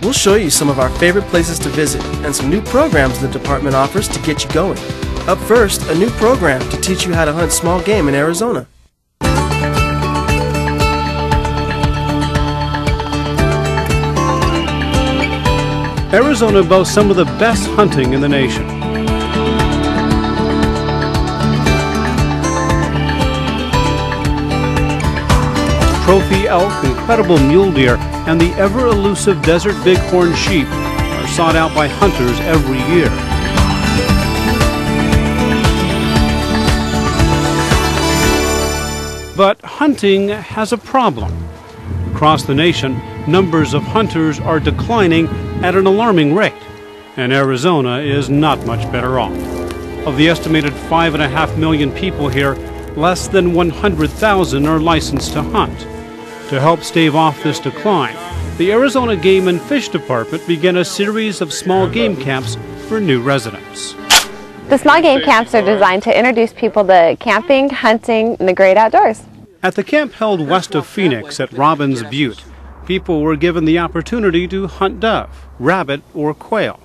We'll show you some of our favorite places to visit and some new programs the department offers to get you going. Up first, a new program to teach you how to hunt small game in Arizona. Arizona boasts some of the best hunting in the nation. Trophy elk, incredible mule deer, and the ever-elusive desert bighorn sheep are sought out by hunters every year. But hunting has a problem. Across the nation, numbers of hunters are declining at an alarming rate, and Arizona is not much better off. Of the estimated 5.5 million people here, less than 100,000 are licensed to hunt. To help stave off this decline, the Arizona Game and Fish Department began a series of small game camps for new residents. The small game camps are designed to introduce people to camping, hunting, and the great outdoors. At the camp held west of Phoenix at Robbins Butte, people were given the opportunity to hunt dove, rabbit, or quail.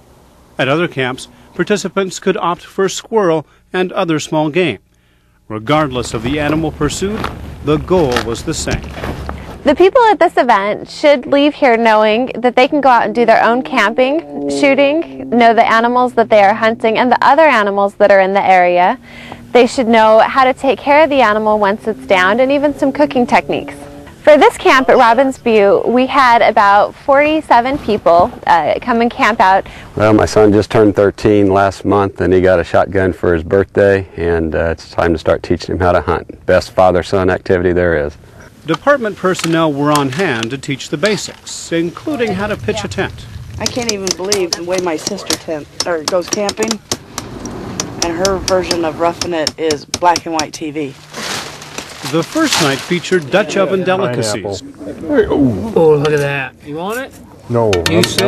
At other camps, participants could opt for squirrel and other small game. Regardless of the animal pursued, the goal was the same. The people at this event should leave here knowing that they can go out and do their own camping, shooting, know the animals that they are hunting and the other animals that are in the area. They should know how to take care of the animal once it's downed and even some cooking techniques. For this camp at Robbins Butte, we had about 47 people come and camp out. Well, my son just turned 13 last month and he got a shotgun for his birthday, and it's time to start teaching him how to hunt. Best father-son activity there is. Department personnel were on hand to teach the basics, including how to pitch a tent. I can't even believe the way my sister goes camping, and her version of roughing it is black and white TV. The first night featured Dutch oven delicacies. Oh, look at that. You want it? No.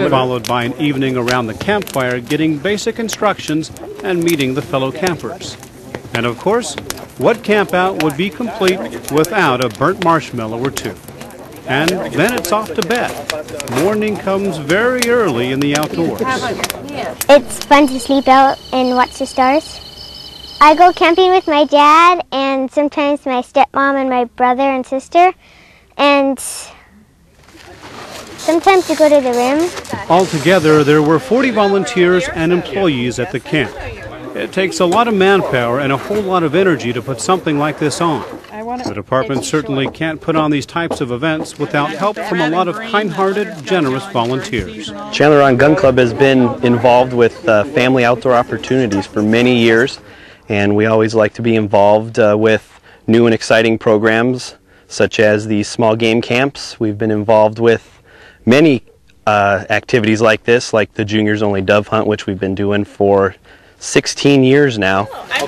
Followed by an evening around the campfire getting basic instructions and meeting the fellow campers. And of course, what camp out would be complete without a burnt marshmallow or two? And then it's off to bed. Morning comes very early in the outdoors. It's fun to sleep out and watch the stars. I go camping with my dad and sometimes my stepmom and my brother and sister, and sometimes we go to the rim. Altogether, there were 40 volunteers and employees at the camp. It takes a lot of manpower and a whole lot of energy to put something like this on. The department certainly can't put on these types of events without help from a lot of kind-hearted, generous volunteers. Chandler Rod Gun Club has been involved with family outdoor opportunities for many years, and we always like to be involved with new and exciting programs such as these small game camps. We've been involved with many activities like this, like the Juniors Only Dove Hunt, which we've been doing for 16 years now,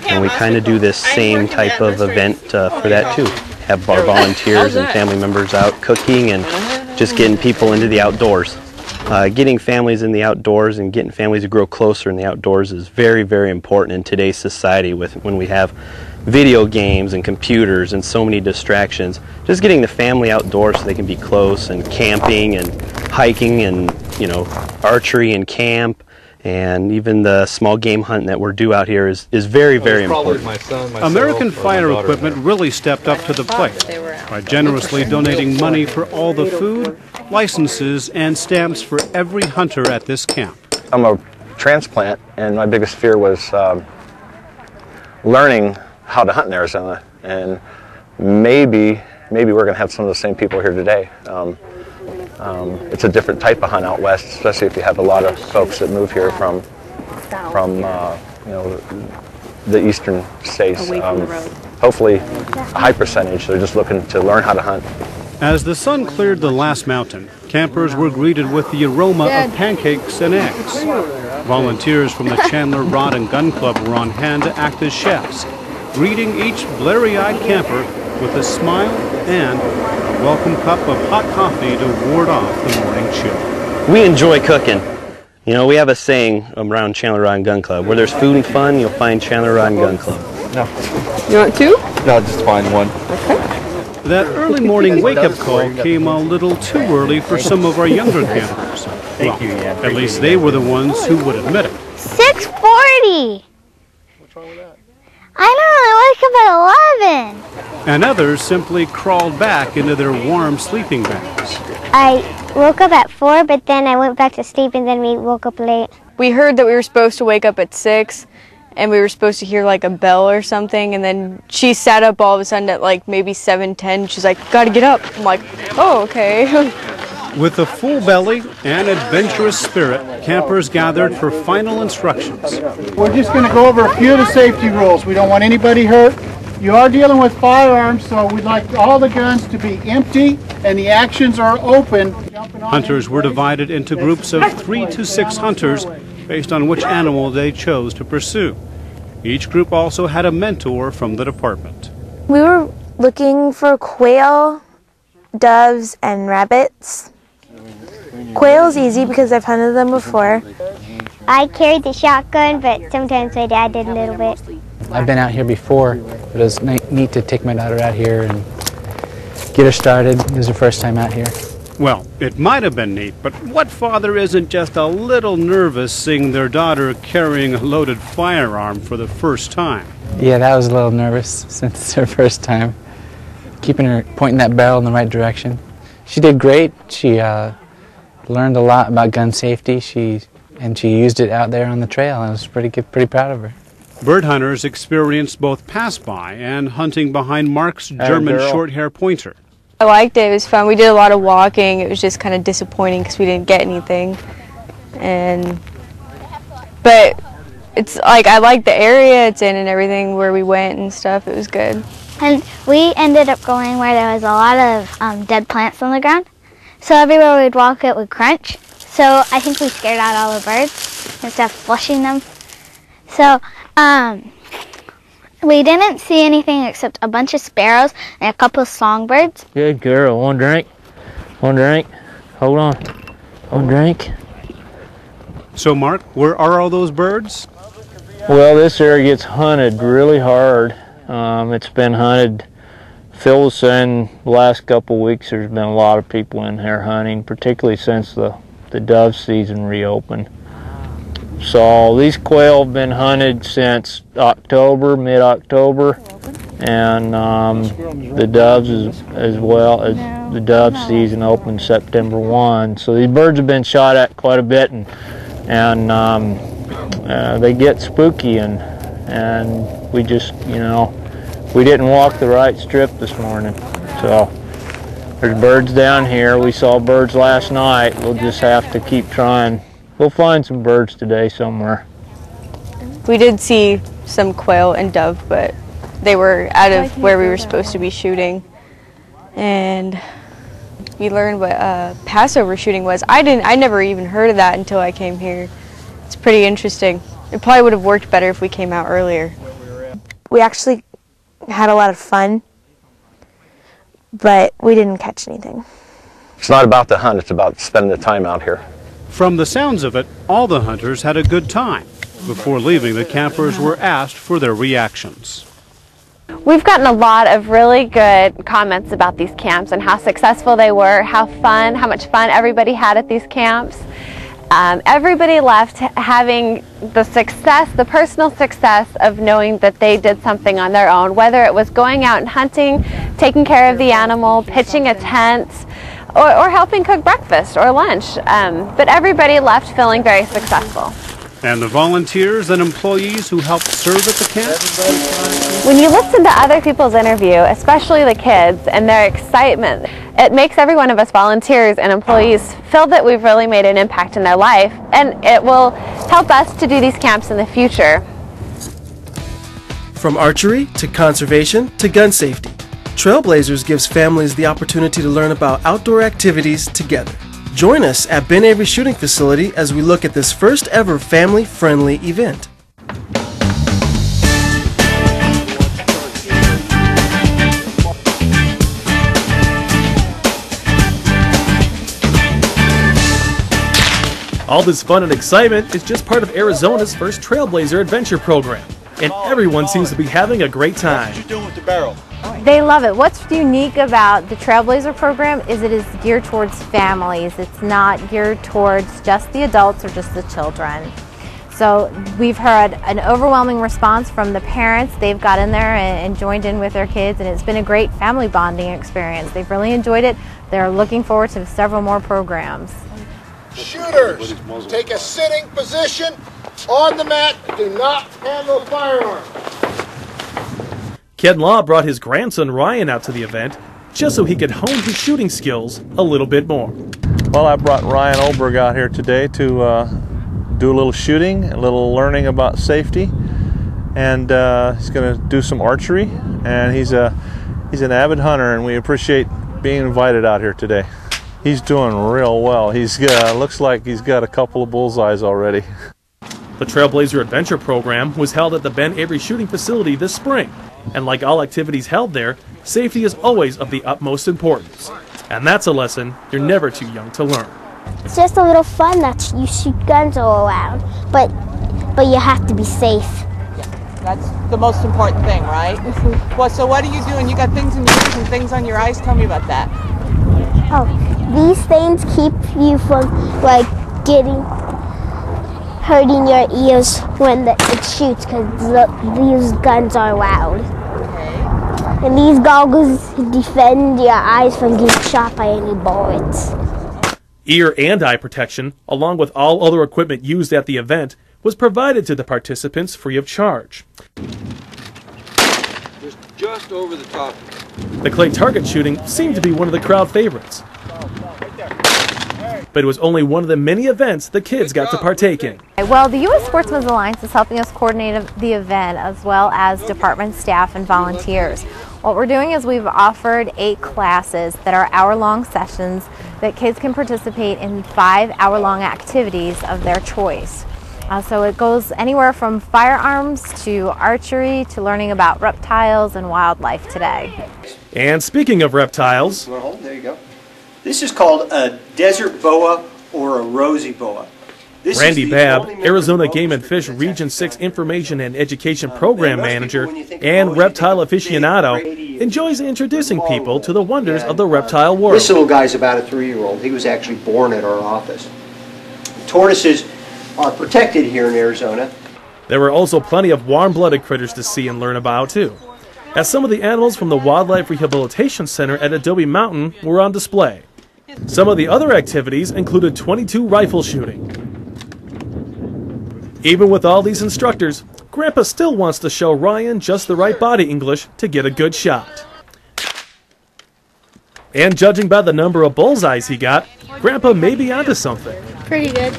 and we kind of do this same type of event for that too. Have our volunteers and family members out cooking and just getting people into the outdoors. Getting families in the outdoors and getting families to grow closer in the outdoors is very, very important in today's society when we have video games and computers and so many distractions. Just getting the family outdoors so they can be close, and camping and hiking and, you know, archery and camp, and even the small game hunting that we're due out here is very, very important. American Fire Equipment really stepped up to the plate by generously donating money for all the food, licenses, and stamps for every hunter at this camp. I'm a transplant, and my biggest fear was learning how to hunt in Arizona, and maybe we're going to have some of the same people here today. It's a different type of hunt out west, especially if you have a lot of folks that move here from you know, the eastern states. Hopefully, a high percentage. They're just looking to learn how to hunt. As the sun cleared the last mountain, campers were greeted with the aroma of pancakes and eggs. Volunteers from the Chandler Rod Gun Club were on hand to act as chefs, greeting each blurry-eyed camper with a smile and a welcome cup of hot coffee to ward off the morning chill. We enjoy cooking. You know, we have a saying around Chandler Rod Gun Club, where there's food and fun, you'll find Chandler Rod Gun Club. No. You want two? No, just find one. Okay. That early morning wake-up call came a little too early for some of our younger campers. Well, at least they were the ones who would admit it. 6:40. What's wrong with that? I don't know, I wake up at 11. And others simply crawled back into their warm sleeping bags. I woke up at 4, but then I went back to sleep and then we woke up late. We heard that we were supposed to wake up at 6 and we were supposed to hear like a bell or something, and then she sat up all of a sudden at like maybe 7:10. She's like, "Gotta get up." I'm like, "Oh, okay." With a full belly and adventurous spirit, campers gathered for final instructions. We're just going to go over a few of the safety rules. We don't want anybody hurt. You are dealing with firearms, so we'd like all the guns to be empty and the actions are open. Hunters were divided into groups of 3 to 6 hunters based on which animal they chose to pursue. Each group also had a mentor from the department. We were looking for quail, doves, and rabbits. Quail's easy because I've hunted them before. I carried the shotgun, but sometimes my dad did a little bit. I've been out here before, but it was neat to take my daughter out here and get her started. It was her first time out here. Well, it might have been neat, but what father isn't just a little nervous seeing their daughter carrying a loaded firearm for the first time? Yeah, that was a little nervous since it's her first time. Keeping her pointing that barrel in the right direction. She did great. She learned a lot about gun safety. She used it out there on the trail. I was pretty proud of her. Bird hunters experienced both pass-by and hunting behind Mark's German short-hair pointer. I liked it. It was fun. We did a lot of walking. It was just kind of disappointing because we didn't get anything. But it's like I like the area it's in and everything where we went and stuff. It was good. And we ended up going where there was a lot of dead plants on the ground. So everywhere we'd walk, it would crunch. So I think we scared out all the birds instead of flushing them. So we didn't see anything except a bunch of sparrows and a couple of songbirds. Good girl. One drink. One drink. Hold on. One drink. So, Mark, where are all those birds? Well, this area gets hunted really hard. It's been hunted. Phil was saying the last couple of weeks there's been a lot of people in here hunting, particularly since the dove season reopened. So these quail have been hunted since October, mid-October, and the doves as well. As the dove season opened September 1. So these birds have been shot at quite a bit, and they get spooky, and we just, we didn't walk the right strip this morning. So there's birds down here. We saw birds last night. We'll just have to keep trying. We'll find some birds today somewhere. We did see some quail and dove, but they were out of where we were supposed to be shooting. And we learned what Passover shooting was. I never even heard of that until I came here. It's pretty interesting. It probably would have worked better if we came out earlier. We actually had a lot of fun, but we didn't catch anything. It's not about the hunt, it's about spending the time out here. From the sounds of it, all the hunters had a good time. Before leaving, the campers were asked for their reactions. We've gotten a lot of really good comments about these camps and how successful they were, how much fun everybody had at these camps. Everybody left having the personal success of knowing that they did something on their own, whether it was going out and hunting, taking care of the animal, pitching a tent, or helping cook breakfast or lunch. But everybody left feeling very successful. And the volunteers and employees who helped serve at the camp? When you listen to other people's interview, especially the kids and their excitement, it makes every one of us volunteers and employees feel that we've really made an impact in their life, and it will help us to do these camps in the future. From archery to conservation to gun safety, Trailblazers gives families the opportunity to learn about outdoor activities together. Join us at Ben Avery Shooting Facility as we look at this first ever family-friendly event. All this fun and excitement is just part of Arizona's first Trailblazer adventure program, and everyone seems to be having a great time. What you doing with the barrel? They love it. What's unique about the Trailblazer program is it is geared towards families. It's not geared towards just the adults or just the children. So we've heard an overwhelming response from the parents. They've got in there and joined in with their kids, and it's been a great family bonding experience. They've really enjoyed it. They're looking forward to several more programs. Shooters, take a sitting position on the mat. Do not handle firearms. Ken Law brought his grandson Ryan out to the event just so he could hone his shooting skills a little bit more. Well, I brought Ryan Olberg out here today to do a little shooting, a little learning about safety, and he's going to do some archery. And he's an avid hunter, and we appreciate being invited out here today. He's doing real well. He's looks like he's got a couple of bullseyes already. The Trailblazer Adventure program was held at the Ben Avery Shooting Facility this spring, and like all activities held there, safety is always of the utmost importance. And that's a lesson you're never too young to learn. It's just a little fun that you shoot guns all around, but you have to be safe. Yeah, that's the most important thing, right? Well, so what are you doing? You got things in your ears and things on your eyes. Tell me about that. Oh, these things keep you from like hurting your ears when it shoots, because these guns are loud. Okay. And these goggles defend your eyes from getting shot by any bullets. Ear and eye protection, along with all other equipment used at the event, was provided to the participants free of charge. Just over the top. The clay target shooting seemed to be one of the crowd favorites. But it was only one of the many events the kids got to partake in. Well, the U.S. Sportsmen's Alliance is helping us coordinate the event, as well as department staff and volunteers. What we're doing is we've offered 8 classes that are hour-long sessions that kids can participate in 5 hour-long activities of their choice. So it goes anywhere from firearms to archery to learning about reptiles and wildlife today. And speaking of reptiles, there you go. This is called a desert boa or a rosy boa. Randy Babb, Arizona Game and Fish Region 6 Information and Education Program Manager and reptile aficionado, enjoys introducing people to the wonders of the reptile world. This little guy's about a 3-year-old. He was actually born at our office. Tortoises are protected here in Arizona. There were also plenty of warm-blooded critters to see and learn about, too, as some of the animals from the Wildlife Rehabilitation Center at Adobe Mountain were on display. Some of the other activities included .22 rifle shooting. Even with all these instructors, Grandpa still wants to show Ryan just the right body English to get a good shot. And judging by the number of bullseyes he got, Grandpa may be onto something. Pretty good.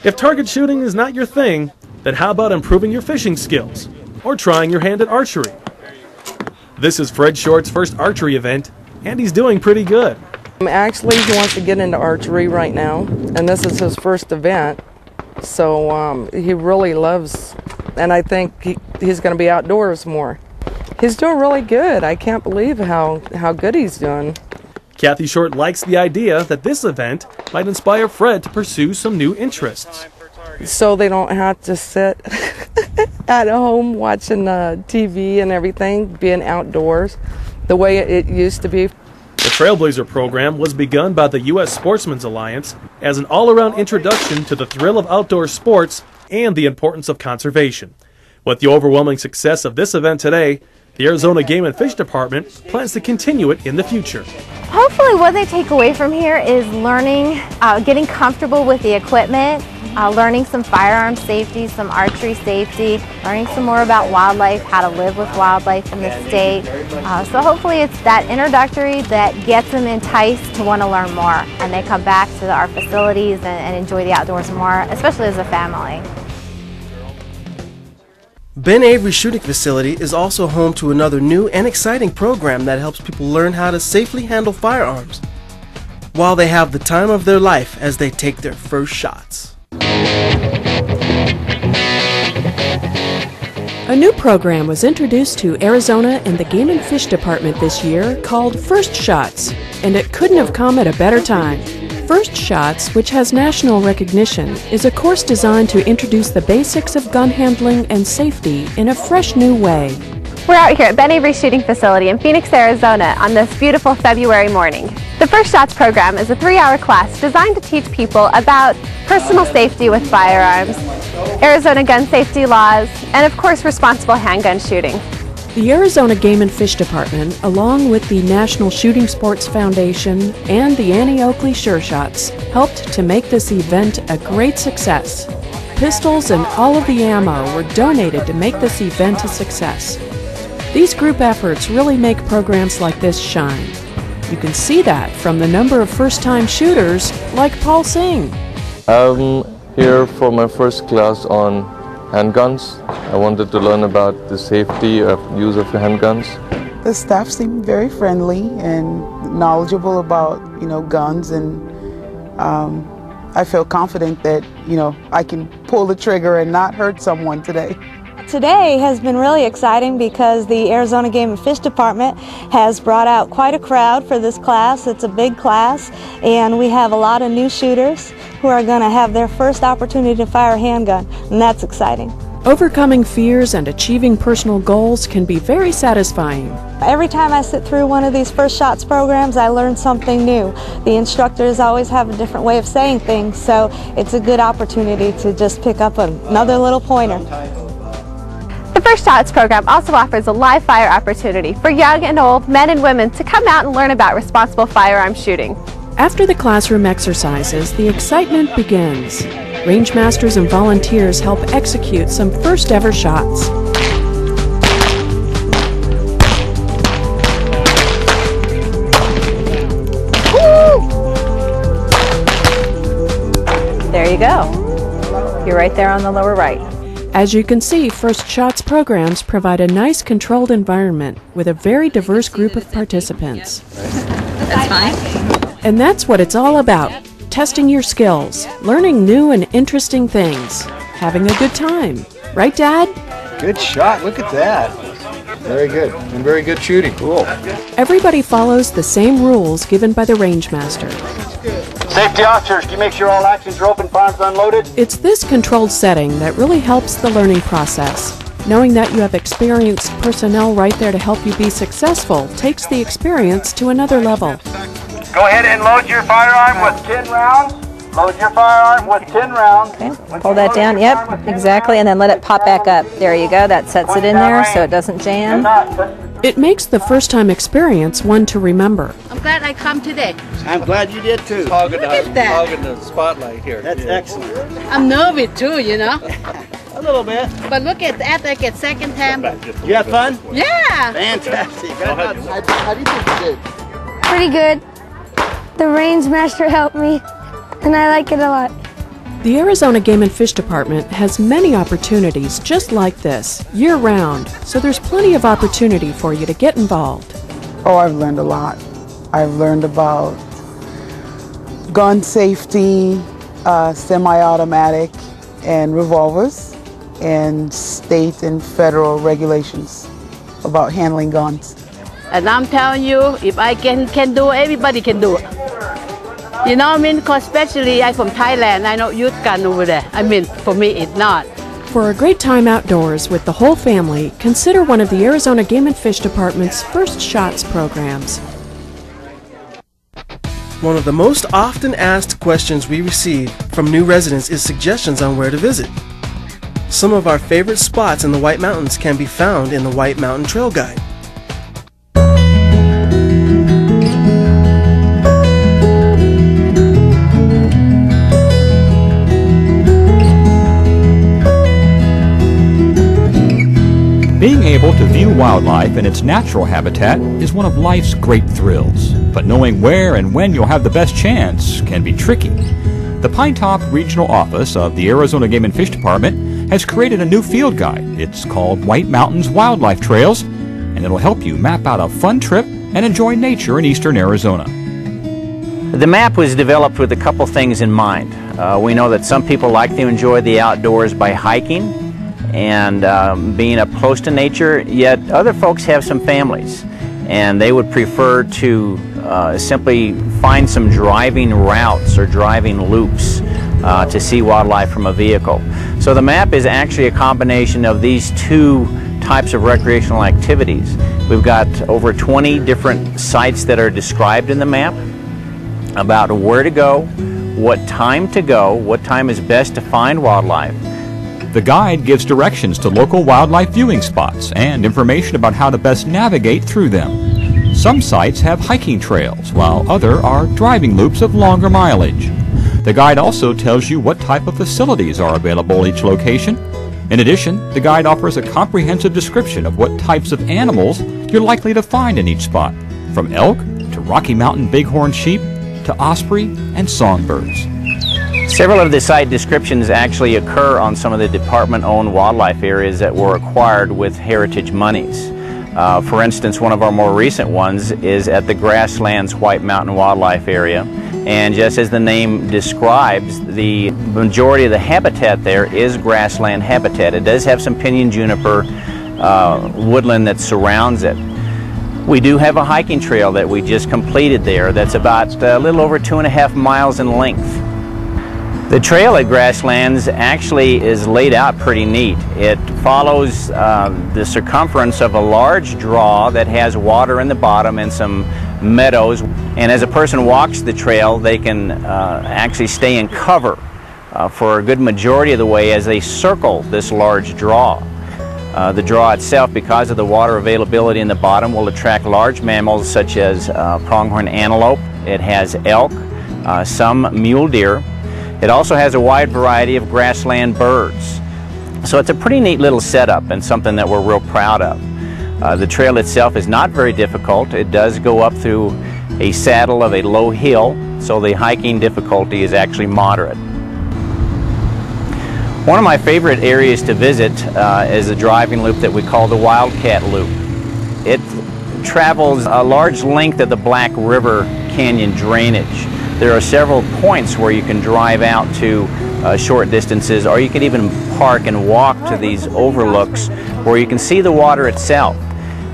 If target shooting is not your thing, then how about improving your fishing skills or trying your hand at archery? This is Fred Short's first archery event, and he's doing pretty good. Actually, he wants to get into archery right now, and this is his first event, so he really loves, and I think he's going to be outdoors more. He's doing really good. I can't believe how good he's doing. Kathy Short likes the idea that this event might inspire Fred to pursue some new interests. So they don't have to sit at home watching TV and everything, being outdoors the way it used to be. The Trailblazer program was begun by the U.S. Sportsmen's Alliance as an all-around introduction to the thrill of outdoor sports and the importance of conservation. With the overwhelming success of this event today, the Arizona Game and Fish Department plans to continue it in the future. Hopefully what they take away from here is learning, getting comfortable with the equipment, learning some firearm safety, some archery safety, learning some more about wildlife, how to live with wildlife in the state. So hopefully it's that introductory that gets them enticed to want to learn more, and they come back to our facilities and enjoy the outdoors more, especially as a family. Ben Avery Shooting Facility is also home to another new and exciting program that helps people learn how to safely handle firearms while they have the time of their life as they take their first shots. A new program was introduced to Arizona and the Game and Fish Department this year called First Shots, and it couldn't have come at a better time. First Shots, which has national recognition, is a course designed to introduce the basics of gun handling and safety in a fresh new way. We're out here at Ben Avery Shooting Facility in Phoenix, Arizona on this beautiful February morning. The First Shots program is a 3-hour class designed to teach people about personal safety with firearms, Arizona gun safety laws, and of course responsible handgun shooting. The Arizona Game and Fish Department, along with the National Shooting Sports Foundation and the Annie Oakley Sure Shots, helped to make this event a great success. Pistols and all of the ammo were donated to make this event a success. These group efforts really make programs like this shine. You can see that from the number of first-time shooters like Paul Singh. I'm here for my first class on handguns. I wanted to learn about the safety of use of handguns. The staff seemed very friendly and knowledgeable about, guns, and I feel confident that, I can pull the trigger and not hurt someone today. Today has been really exciting because the Arizona Game and Fish Department has brought out quite a crowd for this class. It's a big class, and we have a lot of new shooters who are going to have their first opportunity to fire a handgun, and that's exciting. Overcoming fears and achieving personal goals can be very satisfying. Every time I sit through one of these First Shots programs, I learn something new. The instructors always have a different way of saying things, so it's a good opportunity to just pick up another little pointer. The First Shots program also offers a live fire opportunity for young and old men and women to come out and learn about responsible firearm shooting. After the classroom exercises, the excitement begins. Range masters and volunteers help execute some first ever shots. Woo! There you go. You're right there on the lower right. As you can see, First Shots programs provide a nice controlled environment with a very diverse group of participants. That's fine. And that's what it's all about. Testing your skills, learning new and interesting things, having a good time. Right, Dad? Good shot. Look at that. Very good. And very good shooting. Cool. Everybody follows the same rules given by the range master. Safety officers, can you make sure all actions are open, firearms unloaded? It's this controlled setting that really helps the learning process. Knowing that you have experienced personnel right there to help you be successful takes the experience to another level. Go ahead and load your firearm with 10 rounds. Load your firearm with 10 rounds. Okay, pull that down, yep, exactly, and then let it pop back up. There you go, that sets it in there so it doesn't jam. It makes the first-time experience one to remember. I'm glad I come today. I'm glad you did too. Look at that. Hogging the spotlight here. That's excellent. I'm nervous too, A little bit. But look at that, like at second time. You had fun? Yeah. Fantastic. How do you think you did? Pretty good. The range master helped me, and I like it a lot. The Arizona Game and Fish Department has many opportunities just like this, year-round, so there's plenty of opportunity for you to get involved. Oh, I've learned a lot. I've learned about gun safety, semi-automatic, and revolvers, and state and federal regulations about handling guns. And I'm telling you, if I can do it, everybody can do it. You know what I mean? Because especially I'm from Thailand, I know youth gun over there. I mean, for me, it's not. For a great time outdoors with the whole family, consider one of the Arizona Game and Fish Department's First Shots programs. One of the most often asked questions we receive from new residents is suggestions on where to visit. Some of our favorite spots in the White Mountains can be found in the White Mountain Trail Guide. Being able to view wildlife in its natural habitat is one of life's great thrills, but knowing where and when you'll have the best chance can be tricky. The Pinetop Regional Office of the Arizona Game and Fish Department has created a new field guide. It's called White Mountains Wildlife Trails, and it'll help you map out a fun trip and enjoy nature in eastern Arizona. The map was developed with a couple things in mind. We know that some people like to enjoy the outdoors by hiking and being up close to nature, yet other folks have some families and they would prefer to simply find some driving routes or driving loops to see wildlife from a vehicle. So the map is actually a combination of these two types of recreational activities. We've got over 20 different sites that are described in the map about where to go, what time to go, what time is best to find wildlife. The guide gives directions to local wildlife viewing spots and information about how to best navigate through them. Some sites have hiking trails, while others are driving loops of longer mileage. The guide also tells you what type of facilities are available at each location. In addition, the guide offers a comprehensive description of what types of animals you're likely to find in each spot, from elk to Rocky Mountain bighorn sheep to osprey and songbirds. Several of the site descriptions actually occur on some of the department-owned wildlife areas that were acquired with heritage monies. For instance, one of our more recent ones is at the Grasslands White Mountain Wildlife Area. And just as the name describes, the majority of the habitat there is grassland habitat. It does have some pinyon juniper woodland that surrounds it. We do have a hiking trail that we just completed there that's about a little over 2.5 miles in length. The trail at Grasslands actually is laid out pretty neat. It follows the circumference of a large draw that has water in the bottom and some meadows. And as a person walks the trail, they can actually stay in cover for a good majority of the way as they circle this large draw. The draw itself, because of the water availability in the bottom, will attract large mammals such as pronghorn antelope. It has elk, some mule deer. It also has a wide variety of grassland birds. So it's a pretty neat little setup and something that we're real proud of. The trail itself is not very difficult. It does go up through a saddle of a low hill, so the hiking difficulty is actually moderate. One of my favorite areas to visit is a driving loop that we call the Wildcat Loop. It travels a large length of the Black River Canyon drainage. There are several points where you can drive out to short distances, or you can even park and walk to these overlooks where you can see the water itself.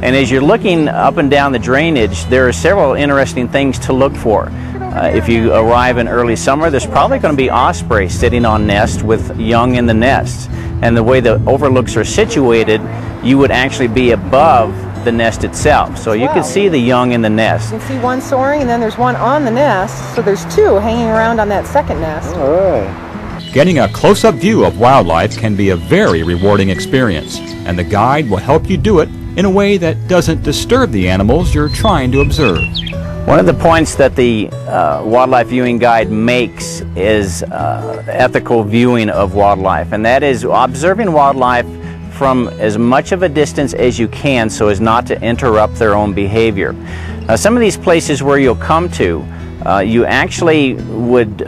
And as you're looking up and down the drainage, there are several interesting things to look for. If you arrive in early summer, there's probably going to be osprey sitting on nests with young in the nests. And the way the overlooks are situated, you would actually be above the nest itself. So you can see the young in the nest. You can see one soaring and then there's one on the nest. So there's two hanging around on that second nest. All right. Getting a close-up view of wildlife can be a very rewarding experience, and the guide will help you do it in a way that doesn't disturb the animals you're trying to observe. One of the points that the wildlife viewing guide makes is ethical viewing of wildlife, and that is observing wildlife from as much of a distance as you can so as not to interrupt their own behavior. Some of these places where you'll come to, you actually would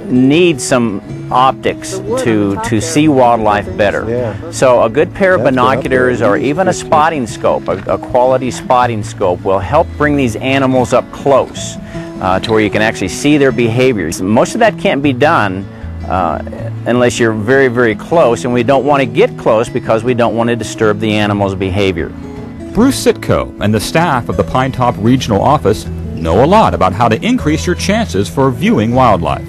need some optics to see wildlife better. Yeah. So a good pair of binoculars or even a spotting scope, a quality spotting scope, will help bring these animals up close to where you can actually see their behaviors. Most of that can't be done unless you're very, very close, and we don't want to get close because we don't want to disturb the animal's behavior. Bruce Sitko and the staff of the Pinetop Regional Office know a lot about how to increase your chances for viewing wildlife.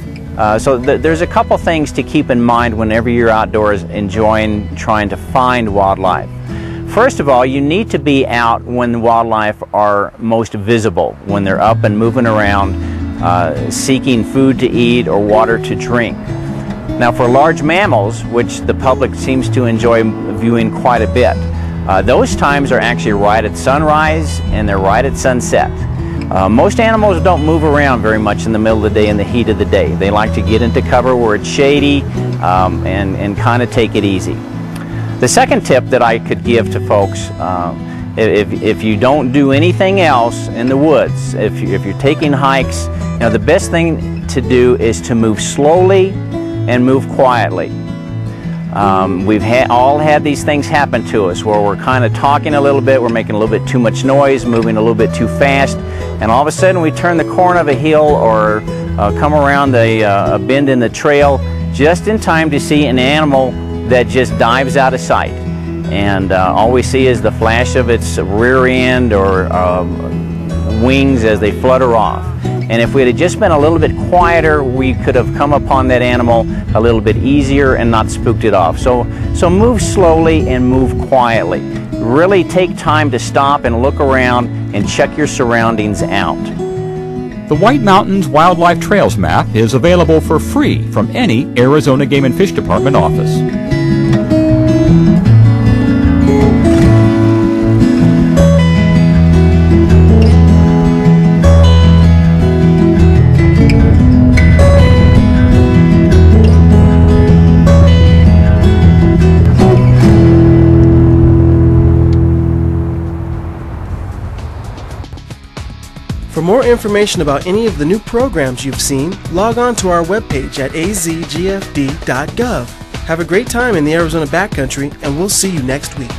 So there's a couple things to keep in mind whenever you're outdoors enjoying trying to find wildlife. First of all, you need to be out when the wildlife are most visible, when they're up and moving around, seeking food to eat or water to drink. Now for large mammals, which the public seems to enjoy viewing quite a bit, those times are actually right at sunrise and they're right at sunset. Most animals don't move around very much in the middle of the day in the heat of the day. They like to get into cover where it's shady and kind of take it easy. The second tip that I could give to folks, if you don't do anything else in the woods, if you're taking hikes, the best thing to do is to move slowly and move quietly. We've all had these things happen to us where we're kind of talking a little bit, we're making a little bit too much noise, moving a little bit too fast, and all of a sudden we turn the corner of a hill or come around a bend in the trail just in time to see an animal that just dives out of sight. And all we see is the flash of its rear end or wings as they flutter off. And if we had just been a little bit quieter, we could have come upon that animal a little bit easier and not spooked it off. So move slowly and move quietly. really take time to stop and look around and check your surroundings out. The White Mountains Wildlife Trails map is available for free from any Arizona Game and Fish Department office. For more information about any of the new programs you've seen, log on to our webpage at azgfd.gov. Have a great time in the Arizona backcountry, and we'll see you next week.